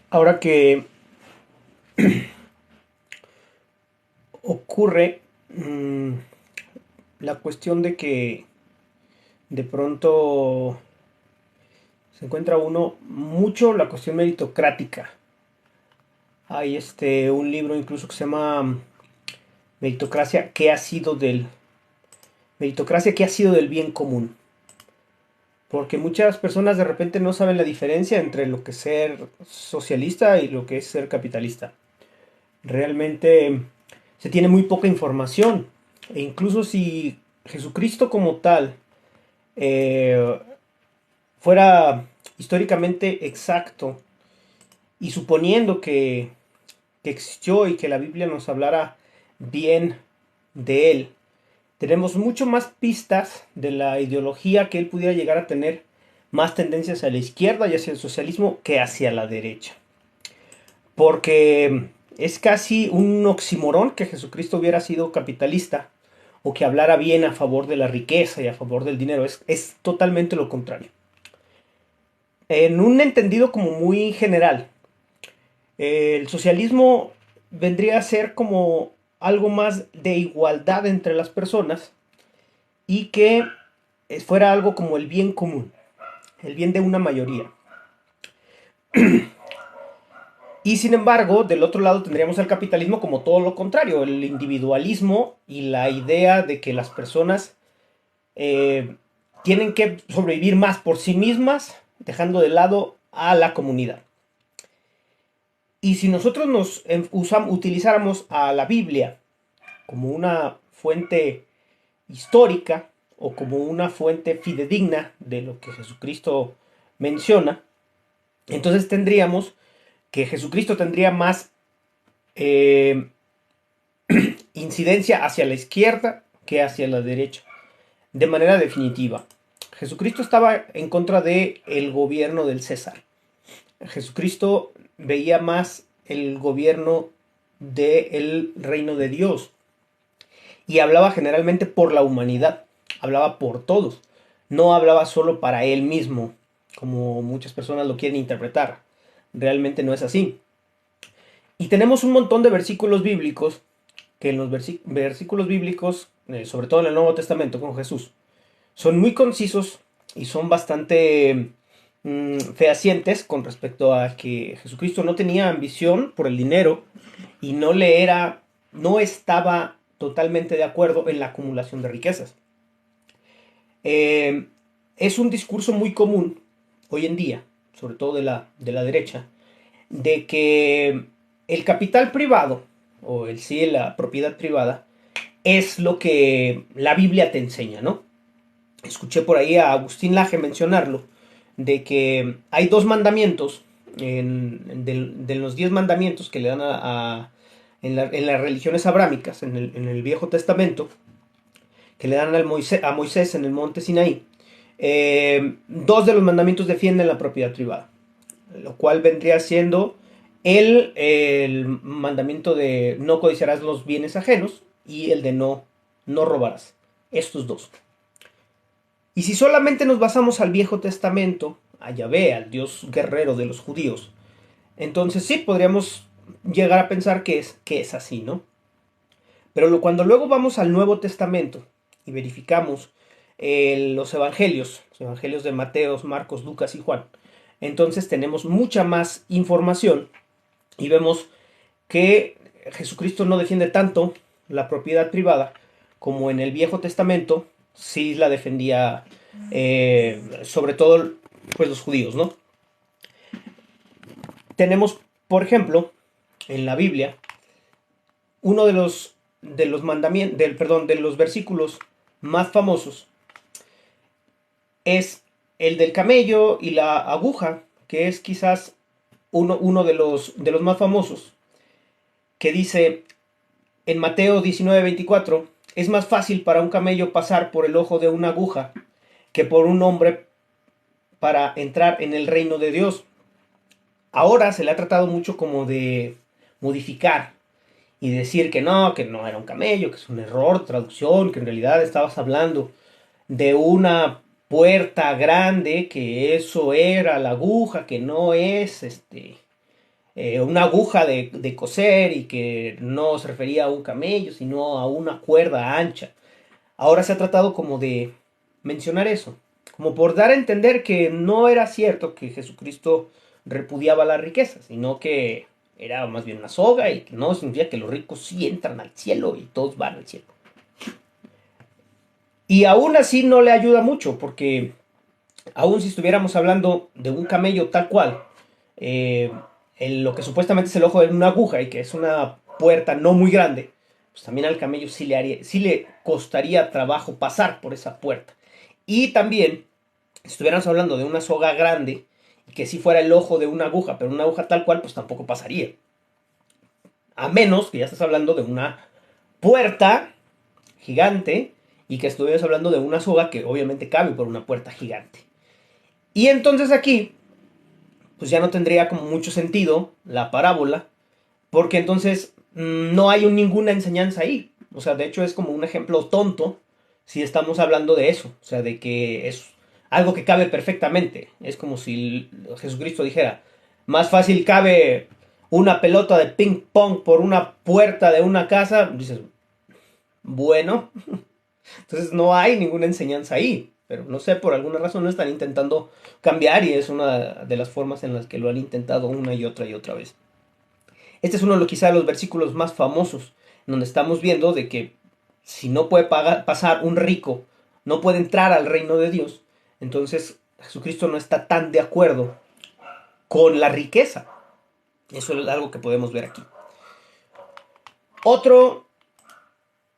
Ahora que ocurre la cuestión de que de pronto se encuentra uno mucho la cuestión meritocrática. Hay un libro incluso que se llama Meritocracia, Meritocracia, ¿qué ha sido del bien común? Porque muchas personas de repente no saben la diferencia entre lo que es ser socialista y lo que es ser capitalista. Realmente se tiene muy poca información. E incluso si Jesucristo como tal eh, fuera históricamente exacto y suponiendo que existió y que la Biblia nos hablara bien de él, tenemos mucho más pistas de la ideología que él pudiera llegar a tener, más tendencias a la izquierda y hacia el socialismo que hacia la derecha. Porque es casi un oxímoron que Jesucristo hubiera sido capitalista o que hablara bien a favor de la riqueza y a favor del dinero. Es totalmente lo contrario. En un entendido como muy general, el socialismo vendría a ser como algo más de igualdad entre las personas y que fuera algo como el bien común, el bien de una mayoría. Y sin embargo, del otro lado tendríamos el capitalismo como todo lo contrario, el individualismo y la idea de que las personas eh, tienen que sobrevivir más por sí mismas, dejando de lado a la comunidad. Y si nosotros utilizáramos a la Biblia como una fuente histórica o como una fuente fidedigna de lo que Jesucristo menciona, entonces tendríamos que Jesucristo tendría más eh, incidencia hacia la izquierda que hacia la derecha, de manera definitiva. Jesucristo estaba en contra del gobierno del César. Jesucristo veía más el gobierno del reino de Dios y hablaba generalmente por la humanidad, hablaba por todos, no hablaba solo para él mismo, como muchas personas lo quieren interpretar. Realmente no es así. Y tenemos un montón de versículos bíblicos que en los versículos bíblicos, sobre todo en el Nuevo Testamento con Jesús, son muy concisos y son bastante fehacientes con respecto a que Jesucristo no tenía ambición por el dinero y no estaba totalmente de acuerdo en la acumulación de riquezas. Eh, es un discurso muy común hoy en día, sobre todo de la derecha, de que el capital privado, o el sí, la propiedad privada, es lo que la Biblia te enseña, ¿no? Escuché por ahí a Agustín Laje mencionarlo, de que hay dos mandamientos de los 10 mandamientos que le dan en las religiones abrámicas, en el Viejo Testamento, que le dan a Moisés en el monte Sinaí. Dos de los mandamientos defienden la propiedad privada, lo cual vendría siendo el mandamiento de no codiciarás los bienes ajenos y el de no robarás. Estos dos. Y si solamente nos basamos al Viejo Testamento, a Yahvé, al Dios guerrero de los judíos, entonces sí podríamos llegar a pensar que es así, ¿no? Pero cuando luego vamos al Nuevo Testamento y verificamos los evangelios de Mateo, Marcos, Lucas y Juan, entonces tenemos mucha más información y vemos que Jesucristo no defiende tanto la propiedad privada como en el Viejo Testamento sí la defendía, sobre todo pues los judíos, ¿no? Tenemos, por ejemplo, en la Biblia, uno de los mandamientos, perdón, de los versículos más famosos es el del camello y la aguja, que es quizás uno de los más famosos, que dice en Mateo 19:24, es más fácil para un camello pasar por el ojo de una aguja que por un hombre para entrar en el reino de Dios. Ahora se le ha tratado mucho como de modificar y decir que no era un camello, que es un error de traducción, que en realidad estabas hablando de una puerta grande, que eso era la aguja, que no es una aguja de coser y que no se refería a un camello, sino a una cuerda ancha. Ahora se ha tratado como de mencionar eso, como por dar a entender que no era cierto que Jesucristo repudiaba la riqueza, sino que era más bien una soga y que no significa que los ricos sí entran al cielo y todos van al cielo. Y aún así no le ayuda mucho, porque aún si estuviéramos hablando de un camello tal cual, eh, lo que supuestamente es el ojo de una aguja y que es una puerta no muy grande, pues también al camello sí le costaría trabajo pasar por esa puerta. Y también, si estuviéramos hablando de una soga grande y que si fuera el ojo de una aguja, pero una aguja tal cual, pues tampoco pasaría. A menos que ya estés hablando de una puerta gigante y que estuvieras hablando de una soga que obviamente cabe por una puerta gigante. Y entonces aquí, pues ya no tendría como mucho sentido la parábola, porque entonces no hay ninguna enseñanza ahí. O sea, de hecho es como un ejemplo tonto si estamos hablando de eso. O sea, de que es algo que cabe perfectamente. Es como si Jesucristo dijera, más fácil cabe una pelota de ping pong por una puerta de una casa. Dices, bueno, entonces no hay ninguna enseñanza ahí. Pero no sé, por alguna razón lo están intentando cambiar y es una de las formas en las que lo han intentado una y otra vez. Este es uno de los, quizá, los versículos más famosos, donde estamos viendo de que si no puede pasar un rico, no puede entrar al reino de Dios, entonces Jesucristo no está tan de acuerdo con la riqueza. Eso es algo que podemos ver aquí. Otro,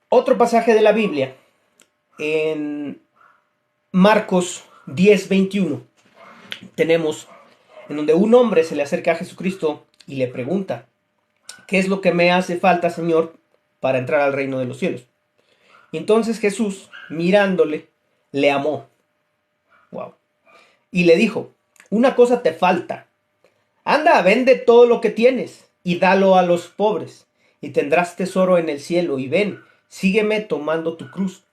otro pasaje de la Biblia, en Marcos 10:21, tenemos en donde un hombre se le acerca a Jesucristo y le pregunta, ¿qué es lo que me hace falta, Señor, para entrar al reino de los cielos? Y entonces Jesús, mirándole, le amó. Wow. Y le dijo, una cosa te falta. Anda, vende todo lo que tienes y dalo a los pobres, y tendrás tesoro en el cielo. Y ven, sígueme tomando tu cruz.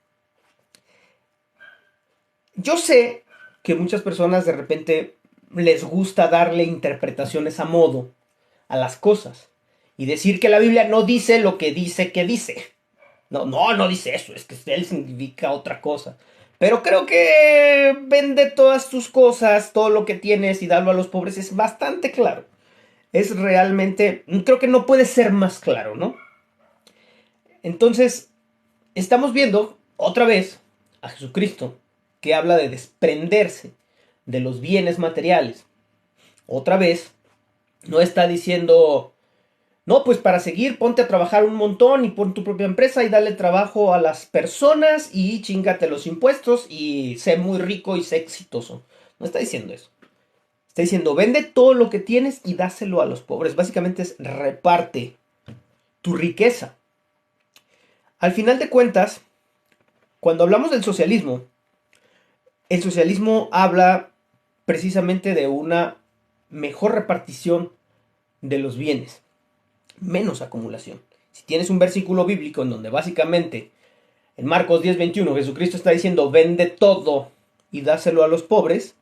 Yo sé que muchas personas de repente les gusta darle interpretaciones a modo a las cosas y decir que la Biblia no dice lo que dice que dice. No dice eso, es que él significa otra cosa. Pero creo que vende todas tus cosas, todo lo que tienes y darlo a los pobres es bastante claro. Es realmente, creo que no puede ser más claro, ¿no? Entonces, estamos viendo otra vez a Jesucristo que habla de desprenderse de los bienes materiales. Otra vez, no está diciendo, no, pues para seguir, ponte a trabajar un montón y pon tu propia empresa y dale trabajo a las personas y chingate los impuestos y sé muy rico y sé exitoso. No está diciendo eso. Está diciendo, vende todo lo que tienes y dáselo a los pobres. Básicamente es reparte tu riqueza. Al final de cuentas, cuando hablamos del socialismo, el socialismo habla precisamente de una mejor repartición de los bienes, menos acumulación. Si tienes un versículo bíblico en donde básicamente en Marcos 10:21 Jesucristo está diciendo vende todo y dáselo a los pobres,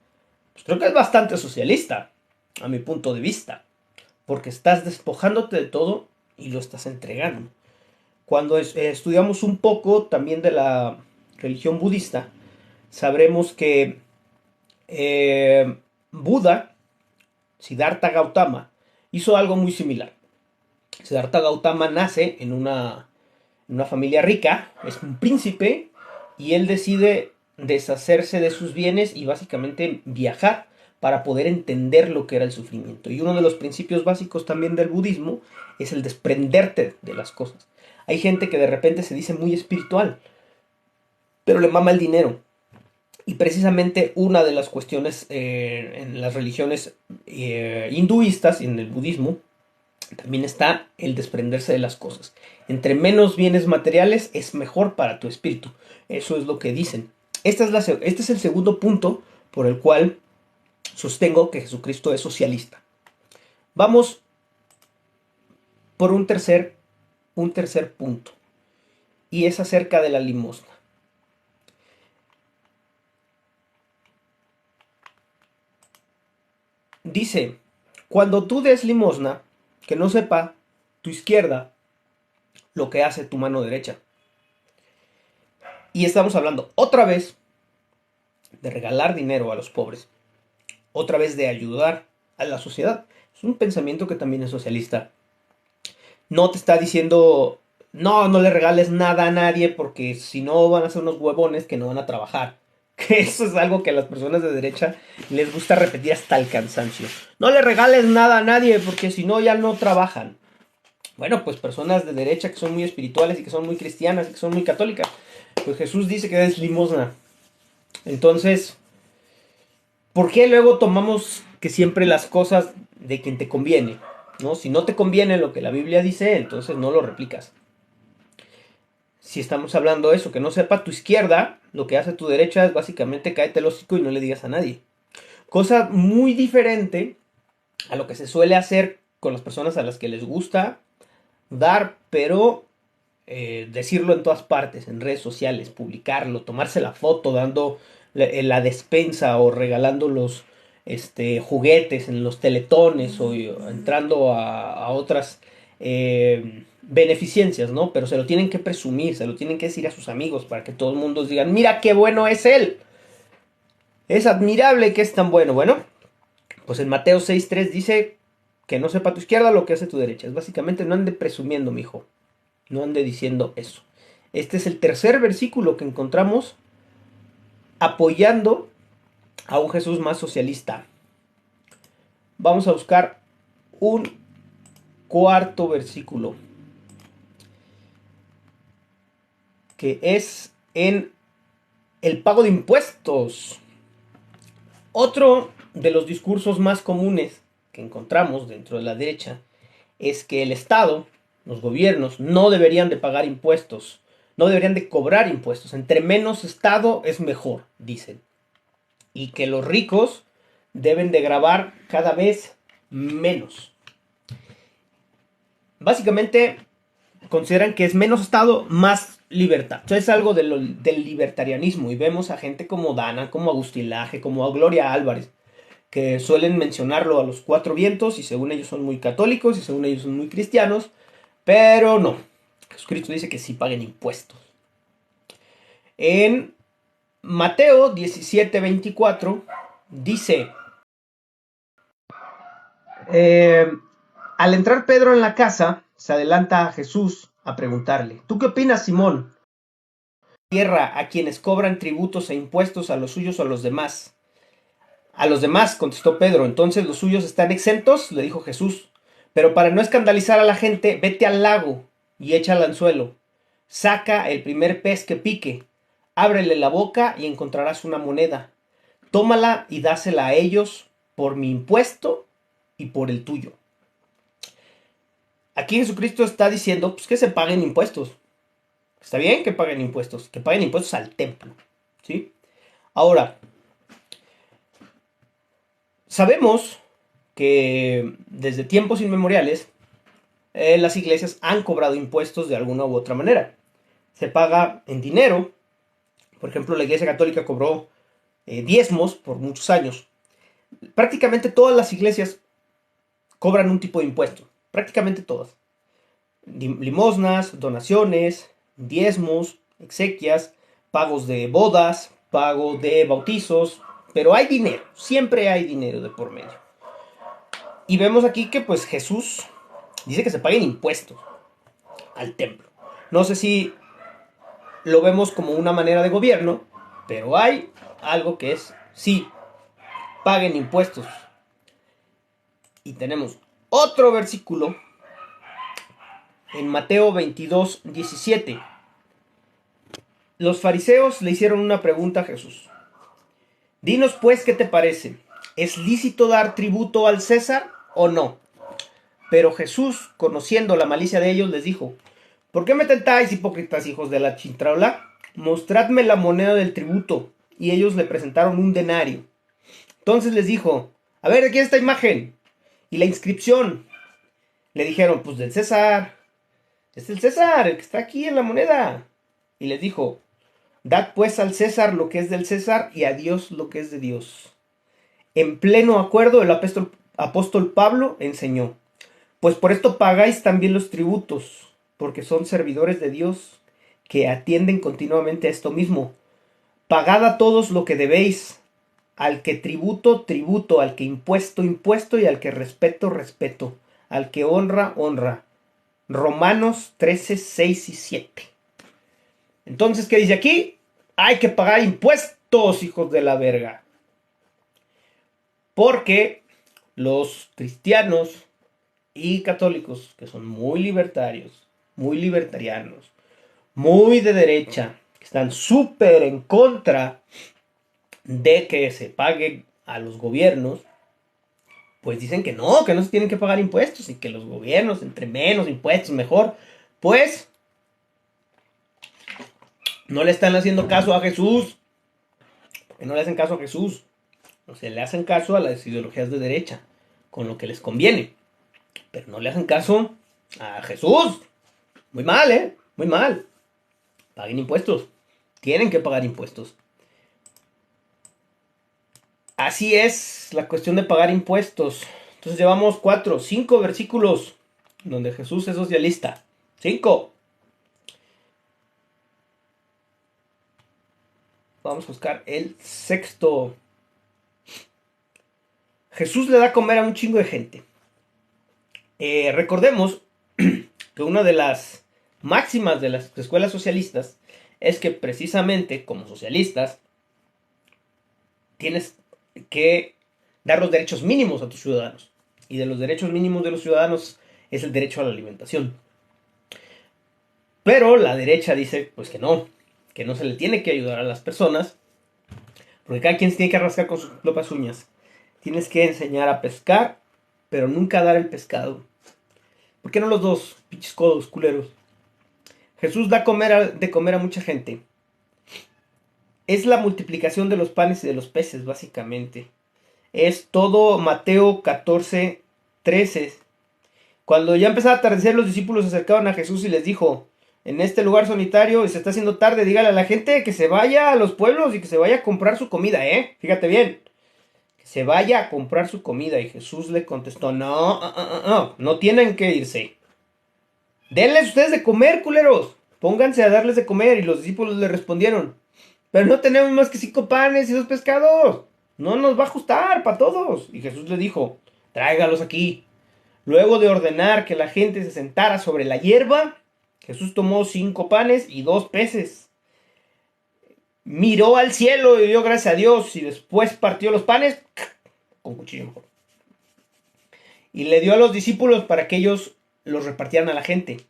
pues creo que es bastante socialista, a mi punto de vista, porque estás despojándote de todo y lo estás entregando. Cuando estudiamos un poco también de la religión budista, sabremos que Buda, Siddhartha Gautama, hizo algo muy similar. Siddhartha Gautama nace en una familia rica, es un príncipe y él decide deshacerse de sus bienes y básicamente viajar para poder entender lo que era el sufrimiento. Y uno de los principios básicos también del budismo es el desprenderte de las cosas. Hay gente que de repente se dice muy espiritual, pero le mama el dinero. Y precisamente una de las cuestiones en las religiones hinduistas y en el budismo también está el desprenderse de las cosas. Entre menos bienes materiales es mejor para tu espíritu. Eso es lo que dicen. Este es el segundo punto por el cual sostengo que Jesucristo es socialista. Vamos por un tercer punto. Y es acerca de la limosna. Dice, cuando tú des limosna, que no sepa tu izquierda lo que hace tu mano derecha. Y estamos hablando otra vez de regalar dinero a los pobres, otra vez de ayudar a la sociedad. Es un pensamiento que también es socialista. No te está diciendo, no, no le regales nada a nadie porque si no van a ser unos huevones que no van a trabajar. Que eso es algo que a las personas de derecha les gusta repetir hasta el cansancio. No le regales nada a nadie porque si no ya no trabajan. Bueno, pues personas de derecha que son muy espirituales y que son muy cristianas y que son muy católicas. Pues Jesús dice que es limosna. Entonces, ¿por qué luego tomamos que siempre las cosas de quien te conviene? ¿No? Si no te conviene lo que la Biblia dice, entonces no lo replicas. Si estamos hablando de eso, que no sepa tu izquierda, lo que hace tu derecha es básicamente cáete el hocico y no le digas a nadie. Cosa muy diferente a lo que se suele hacer con las personas a las que les gusta dar, pero decirlo en todas partes, en redes sociales, publicarlo, tomarse la foto dando la despensa o regalando los juguetes en los teletones o entrando a otras beneficencias, ¿no? Pero se lo tienen que presumir, se lo tienen que decir a sus amigos para que todo el mundo digan, mira qué bueno es él. Es admirable que es tan bueno. Bueno, pues en Mateo 6.3 dice que no sepa tu izquierda lo que hace tu derecha. Es básicamente no ande presumiendo, mijo. No ande diciendo eso. Este es el tercer versículo que encontramos apoyando a un Jesús más socialista. Vamos a buscar un cuarto versículo, que es en el pago de impuestos. Otro de los discursos más comunes que encontramos dentro de la derecha es que el Estado, los gobiernos, no deberían de pagar impuestos, no deberían de cobrar impuestos. Entre menos Estado es mejor, dicen. Y que los ricos deben de gravar cada vez menos. Básicamente consideran que es menos Estado, más libertad. Entonces es algo del libertarianismo y vemos a gente como Dana, como Agustín Laje, como a Gloria Álvarez, que suelen mencionarlo a los cuatro vientos y según ellos son muy católicos y según ellos son muy cristianos, pero no. Jesucristo dice que sí paguen impuestos. En Mateo 17:24 dice, al entrar Pedro en la casa, se adelanta a Jesús a preguntarle, ¿tú qué opinas, Simón? Tierra a quienes cobran tributos e impuestos a los suyos o a los demás. A los demás, contestó Pedro, entonces los suyos están exentos, le dijo Jesús. Pero para no escandalizar a la gente, vete al lago y echa al anzuelo. Saca el primer pez que pique, ábrele la boca y encontrarás una moneda. Tómala y dásela a ellos por mi impuesto y por el tuyo. Aquí Jesucristo está diciendo pues, que se paguen impuestos. Está bien que paguen impuestos al templo, ¿sí? Ahora, sabemos que desde tiempos inmemoriales las iglesias han cobrado impuestos de alguna u otra manera. Se paga en dinero. Por ejemplo, la Iglesia Católica cobró diezmos por muchos años. Prácticamente todas las iglesias cobran un tipo de impuesto. Prácticamente todas. Limosnas, donaciones, diezmos, exequias, pagos de bodas, pago de bautizos, pero hay dinero, siempre hay dinero de por medio. Y vemos aquí que pues Jesús dice que se paguen impuestos al templo. No sé si lo vemos como una manera de gobierno, pero hay algo que es, sí, paguen impuestos. Y tenemos otro versículo en Mateo 22:17. Los fariseos le hicieron una pregunta a Jesús. Dinos pues qué te parece. ¿Es lícito dar tributo al César o no? Pero Jesús, conociendo la malicia de ellos, les dijo, ¿por qué me tentáis, hipócritas hijos de la chintraula? Mostradme la moneda del tributo. Y ellos le presentaron un denario. Entonces les dijo, a ver, ¿de quién es esta imagen? Y la inscripción. Le dijeron, pues del César. Es el César, el que está aquí en la moneda. Y les dijo, dad pues al César lo que es del César y a Dios lo que es de Dios. En pleno acuerdo el apóstol Pablo enseñó, Pues por esto pagáis también los tributos, porque son servidores de Dios que atienden continuamente a esto mismo. Pagad a todos lo que debéis, al que tributo, tributo, al que impuesto, impuesto, y al que respeto, respeto, al que honra, honra. Romanos 13, 6 y 7. Entonces, ¿qué dice aquí? Hay que pagar impuestos, hijos de la verga. Porque los cristianos y católicos, que son muy libertarios, muy libertarianos, muy de derecha, que están súper en contra de que se pague a los gobiernos, pues dicen que no se tienen que pagar impuestos y que los gobiernos, entre menos impuestos, mejor. Pues no le están haciendo caso a Jesús. Porque no le hacen caso a Jesús. O sea, le hacen caso a las ideologías de derecha, con lo que les conviene. Pero no le hacen caso a Jesús. Muy mal, ¿eh? Muy mal. Paguen impuestos. Tienen que pagar impuestos. Así es la cuestión de pagar impuestos. Entonces llevamos 5 versículos donde Jesús es socialista. 5. Vamos a buscar el sexto. Jesús le da a comer a un chingo de gente. Recordemos que una de las máximas de las escuelas socialistas es que precisamente como socialistas tienes que dar los derechos mínimos a tus ciudadanos. Y de los derechos mínimos de los ciudadanos es el derecho a la alimentación. Pero la derecha dice pues que no se le tiene que ayudar a las personas, porque cada quien se tiene que rascar con sus propias uñas. Tienes que enseñar a pescar, pero nunca dar el pescado. ¿Por qué no los dos, pinches codos, culeros? Jesús da de comer a mucha gente. Es la multiplicación de los panes y de los peces, básicamente. Es todo Mateo 14, 13. Cuando ya empezaba a atardecer, los discípulos se acercaron a Jesús y les dijo: en este lugar solitario y se está haciendo tarde, dígale a la gente que se vaya a los pueblos y que se vaya a comprar su comida, ¿eh? Fíjate bien. Que se vaya a comprar su comida. Y Jesús le contestó: no tienen que irse. Denles ustedes de comer, culeros. Pónganse a darles de comer. Y los discípulos le respondieron: pero no tenemos más que 5 panes y 2 pescados. No nos va a ajustar para todos. Y Jesús le dijo: tráigalos aquí. Luego de ordenar que la gente se sentara sobre la hierba, Jesús tomó 5 panes y 2 peces. Miró al cielo y dio gracias a Dios. Y después partió los panes con cuchillo mejor. Y le dio a los discípulos para que ellos los repartieran a la gente.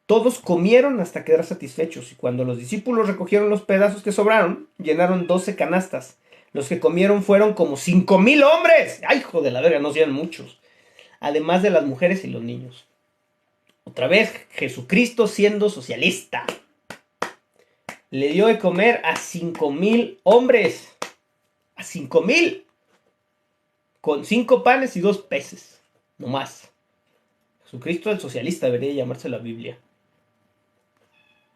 Todos comieron hasta quedar satisfechos. Y cuando los discípulos recogieron los pedazos que sobraron, llenaron 12 canastas. Los que comieron fueron como 5,000 hombres. ¡Ay, hijo de la verga! No sean muchos. Además de las mujeres y los niños. Otra vez, Jesucristo siendo socialista. Le dio de comer a 5,000 hombres. A 5,000. Con 5 panes y 2 peces. No más. Jesucristo el socialista debería llamarse la Biblia.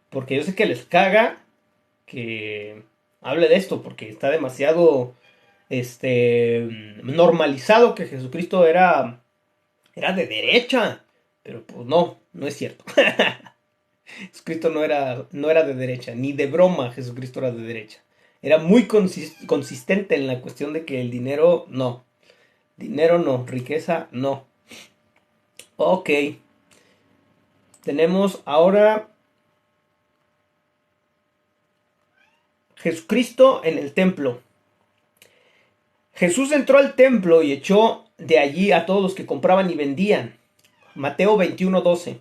Porque yo sé que les caga que hable de esto. Porque está demasiado normalizado que Jesucristo era de derecha. Pero pues no es cierto. Jesucristo no era de derecha, ni de broma Jesucristo era de derecha. Era muy consistente en la cuestión de que el dinero no, riqueza no. Ok, tenemos ahora Jesucristo en el templo. Jesús entró al templo y echó de allí a todos los que compraban y vendían. Mateo 21:12.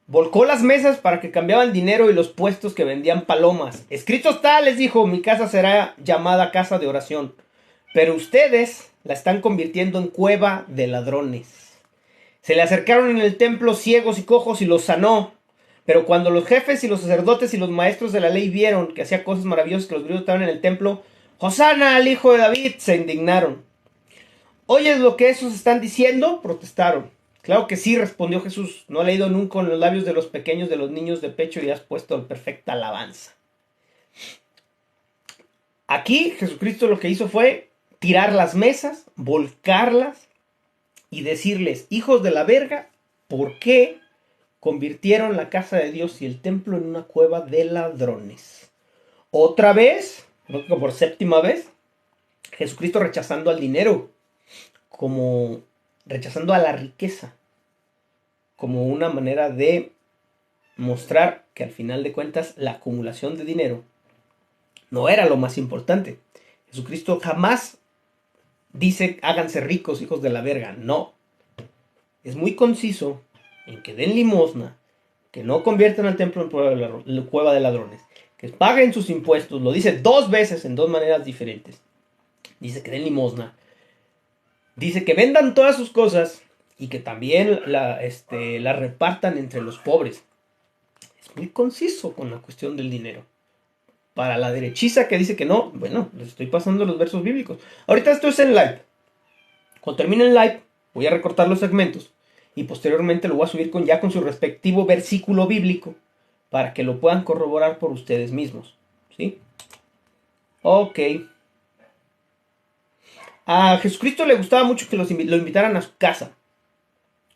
Volcó las mesas para que cambiaban dinero y los puestos que vendían palomas. Escrito está, les dijo: mi casa será llamada casa de oración, pero ustedes la están convirtiendo en cueva de ladrones. Se le acercaron en el templo ciegos y cojos y los sanó. Pero cuando los jefes y los sacerdotes y los maestros de la ley vieron que hacía cosas maravillosas, que los griegos estaban en el templo: ¡Hosana al hijo de David!, se indignaron. ¿Oyes lo que esos están diciendo?, protestaron. Claro que sí, respondió Jesús. No he leído nunca en los labios de los pequeños de los niños de pecho y has puesto en perfecta alabanza. Aquí Jesucristo lo que hizo fue tirar las mesas, volcarlas, y decirles, hijos de la verga, ¿por qué convirtieron la casa de Dios y el templo en una cueva de ladrones? Otra vez, creo que por séptima vez, Jesucristo rechazando al dinero, como rechazando a la riqueza, como una manera de mostrar que al final de cuentas la acumulación de dinero no era lo más importante. Jesucristo jamás dice háganse ricos, hijos de la verga. No. Es muy conciso en que den limosna, que no conviertan al templo en cueva de ladrones, que paguen sus impuestos. Lo dice 2 veces en 2 maneras diferentes. Dice que den limosna. Dice que vendan todas sus cosas y que también la repartan entre los pobres. Es muy conciso con la cuestión del dinero. Para la derechiza que dice que no, bueno, les estoy pasando los versos bíblicos. Ahorita esto es en live. Cuando termine el live, voy a recortar los segmentos y posteriormente lo voy a subir ya con su respectivo versículo bíblico para que lo puedan corroborar por ustedes mismos. ¿Sí? Ok. A Jesucristo le gustaba mucho que lo invitaran a su casa,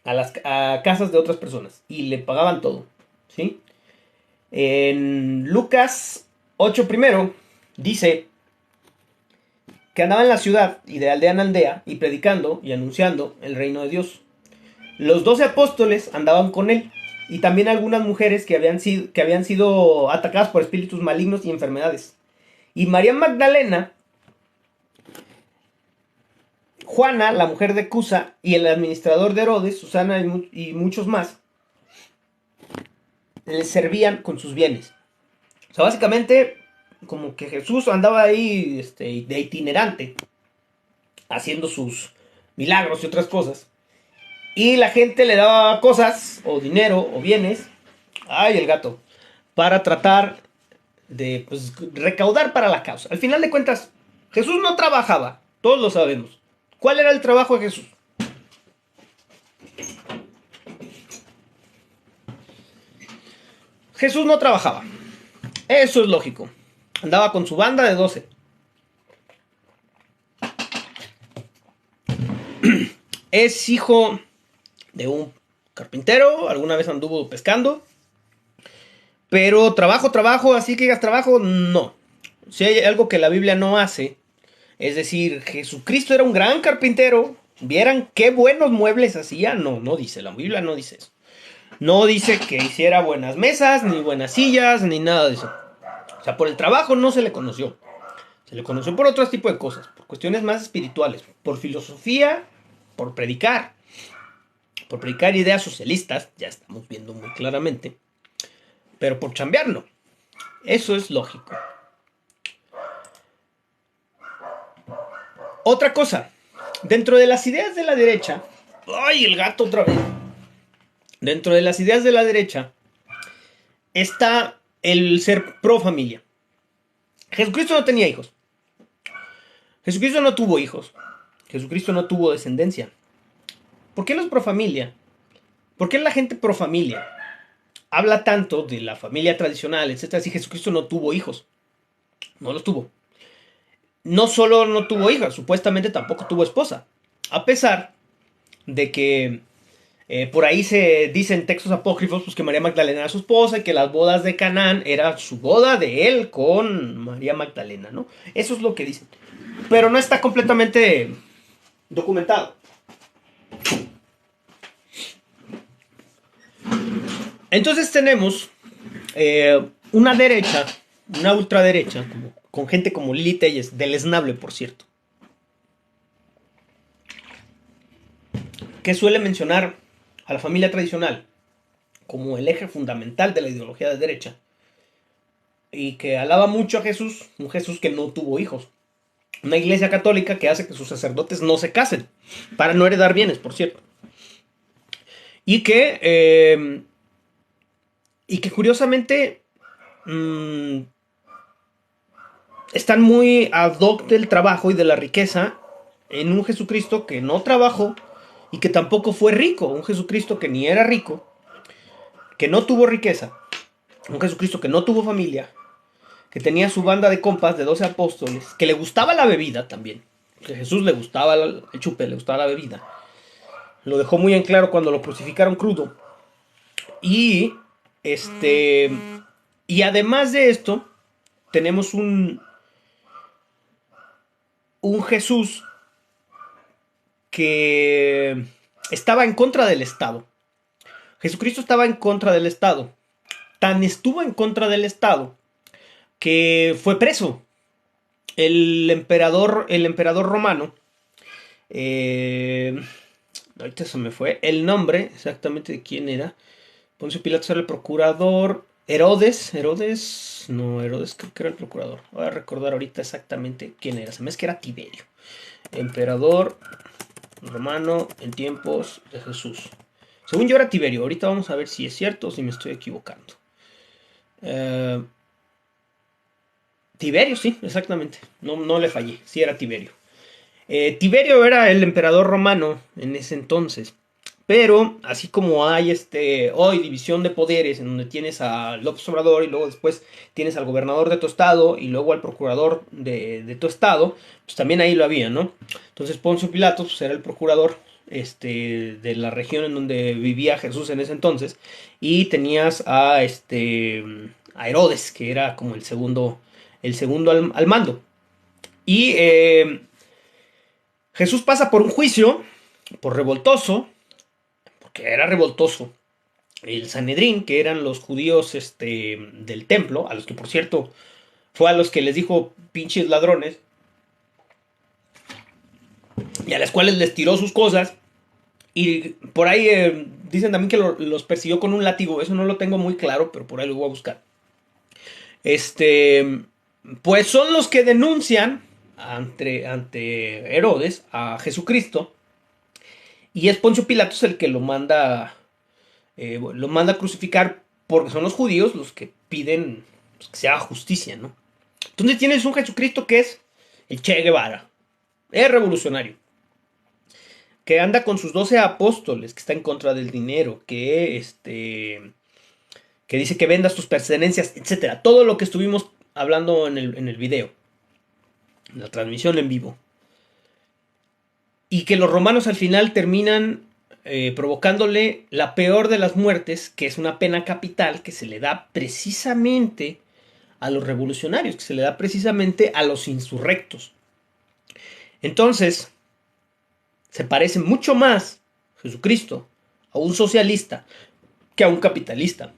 a casas de otras personas, y le pagaban todo. ¿Sí? En Lucas 8 primero dice que andaba en la ciudad y de aldea en aldea y predicando y anunciando el reino de Dios. Los 12 apóstoles andaban con él y también algunas mujeres que habían sido atacadas por espíritus malignos y enfermedades. Y María Magdalena, Juana, la mujer de Cusa, y el administrador de Herodes, Susana y muchos más, les servían con sus bienes. O sea, básicamente, como que Jesús andaba ahí de itinerante, haciendo sus milagros y otras cosas. Y la gente le daba cosas, o dinero, o bienes. Ay, el gato. Para tratar de recaudar para la causa. Al final de cuentas, Jesús no trabajaba. Todos lo sabemos. ¿Cuál era el trabajo de Jesús? Jesús no trabajaba. Eso es lógico. Andaba con su banda de 12. Es hijo de un carpintero. Alguna vez anduvo pescando. Pero trabajo, así que digas trabajo, no. Si hay algo que la Biblia no hace, es decir, Jesucristo era un gran carpintero. Vieran qué buenos muebles hacía. No, no dice, la Biblia no dice eso. No dice que hiciera buenas mesas, ni buenas sillas, ni nada de eso. O sea, por el trabajo no se le conoció. Se le conoció por otro tipo de cosas, por cuestiones más espirituales, por filosofía, por predicar ideas socialistas, ya estamos viendo muy claramente, pero por chambear no. Eso es lógico. Otra cosa, dentro de las ideas de la derecha, ¡ay, el gato otra vez! Dentro de las ideas de la derecha está el ser pro familia. Jesucristo no tenía hijos. Jesucristo no tuvo hijos. Jesucristo no tuvo descendencia. ¿Por qué los pro familia? ¿Por qué la gente pro familia habla tanto de la familia tradicional, etcétera, si Jesucristo no tuvo hijos? No los tuvo. No solo no tuvo hijas, supuestamente tampoco tuvo esposa. A pesar de que por ahí se dicen textos apócrifos pues, que María Magdalena era su esposa y que las bodas de Canaán era su boda de él con María Magdalena, ¿no? Eso es lo que dicen. Pero no está completamente documentado. Entonces tenemos una derecha, una ultraderecha, con gente como Lili Telles, deleznable por cierto, que suele mencionar a la familia tradicional como el eje fundamental de la ideología de derecha y que alaba mucho a Jesús, un Jesús que no tuvo hijos. Una iglesia católica que hace que sus sacerdotes no se casen, para no heredar bienes, por cierto. Y que curiosamente están muy ad hoc del trabajo y de la riqueza en un Jesucristo que no trabajó y que tampoco fue rico. Un Jesucristo que ni era rico, que no tuvo riqueza. Un Jesucristo que no tuvo familia, que tenía su banda de compas de 12 apóstoles, que le gustaba la bebida también. Que a Jesús le gustaba el chupe, le gustaba la bebida. Lo dejó muy en claro cuando lo crucificaron crudo. Y este y además de esto, tenemos un Jesús que estaba en contra del Estado. Jesucristo estaba en contra del Estado. Tan estuvo en contra del Estado que fue preso. El emperador romano, eh, ahorita se me fue el nombre exactamente de quién era. Poncio Pilato era el procurador. Herodes creo que era el procurador. Voy a recordar ahorita exactamente quién era. Se me hace que era Tiberio. Emperador romano en tiempos de Jesús. Según yo era Tiberio. Ahorita vamos a ver si es cierto o si me estoy equivocando. Eh, Tiberio, sí, exactamente. No, no le fallé. Sí era Tiberio. Tiberio era el emperador romano en ese entonces. Pero así como hay hoy división de poderes en donde tienes a López Obrador y luego después tienes al gobernador de tu estado y luego al procurador de tu estado, pues también ahí lo había, ¿no? Entonces Poncio Pilatos pues, era el procurador de la región en donde vivía Jesús en ese entonces y tenías a Herodes, que era como el segundo al mando. Y Jesús pasa por un juicio, por revoltoso, porque era revoltoso. El Sanedrín, que eran los judíos del templo, a los que por cierto fue a los que les dijo pinches ladrones, y a las cuales les tiró sus cosas, y por ahí dicen también que los persiguió con un látigo, eso no lo tengo muy claro, pero por ahí lo voy a buscar. Pues son los que denuncian ante Herodes a Jesucristo, y es Poncio Pilatos el que lo manda a crucificar porque son los judíos los que piden pues, que se haga justicia, ¿no? Entonces tienes un Jesucristo que es el Che Guevara, es revolucionario, que anda con sus 12 apóstoles, que está en contra del dinero, que dice que vendas tus pertenencias, etcétera. Todo lo que estuvimos hablando en el video, en la transmisión en vivo. Y que los romanos al final terminan provocándole la peor de las muertes, que es una pena capital que se le da precisamente a los revolucionarios, que se le da precisamente a los insurrectos. Entonces, se parece mucho más Jesucristo a un socialista que a un capitalista.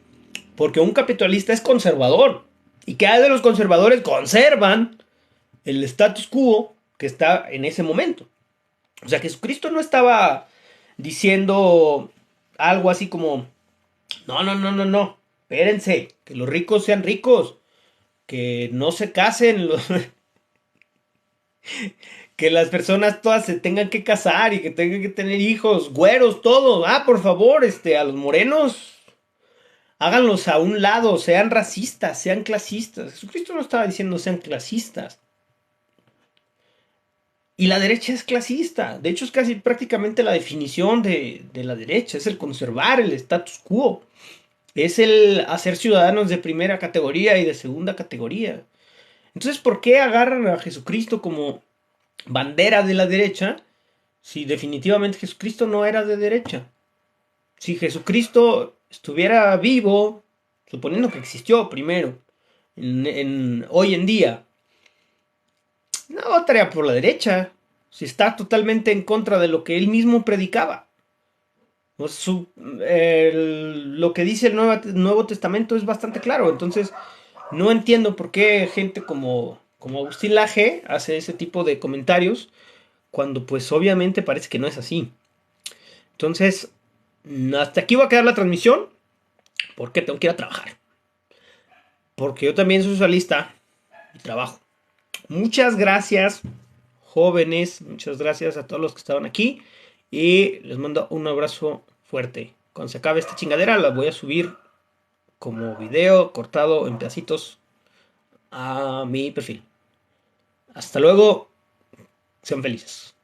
Porque un capitalista es conservador. ¿Y qué hay de los conservadores? Conservan el status quo que está en ese momento. O sea, Jesucristo no estaba diciendo algo así como, no, no, no, no, no, espérense, que los ricos sean ricos, que no se casen, que las personas todas se tengan que casar y que tengan que tener hijos, güeros, todos. Ah, por favor, a los morenos, háganlos a un lado, sean racistas, sean clasistas. Jesucristo no estaba diciendo sean clasistas. Y la derecha es clasista. De hecho, es casi prácticamente la definición de la derecha. Es el conservar el status quo. Es el hacer ciudadanos de primera categoría y de segunda categoría. Entonces, ¿por qué agarran a Jesucristo como bandera de la derecha si definitivamente Jesucristo no era de derecha? Si Jesucristo estuviera vivo, suponiendo que existió primero, hoy en día, no votaría por la derecha. Si está totalmente en contra de lo que él mismo predicaba. Pues lo que dice el Nuevo Testamento es bastante claro. Entonces, no entiendo por qué gente como Agustín Laje hace ese tipo de comentarios cuando pues obviamente parece que no es así. Entonces, hasta aquí va a quedar la transmisión porque tengo que ir a trabajar. Porque yo también soy socialista y trabajo. Muchas gracias, jóvenes. Muchas gracias a todos los que estaban aquí. Y les mando un abrazo fuerte. Cuando se acabe esta chingadera, la voy a subir como video cortado en pedacitos a mi perfil. Hasta luego. Sean felices.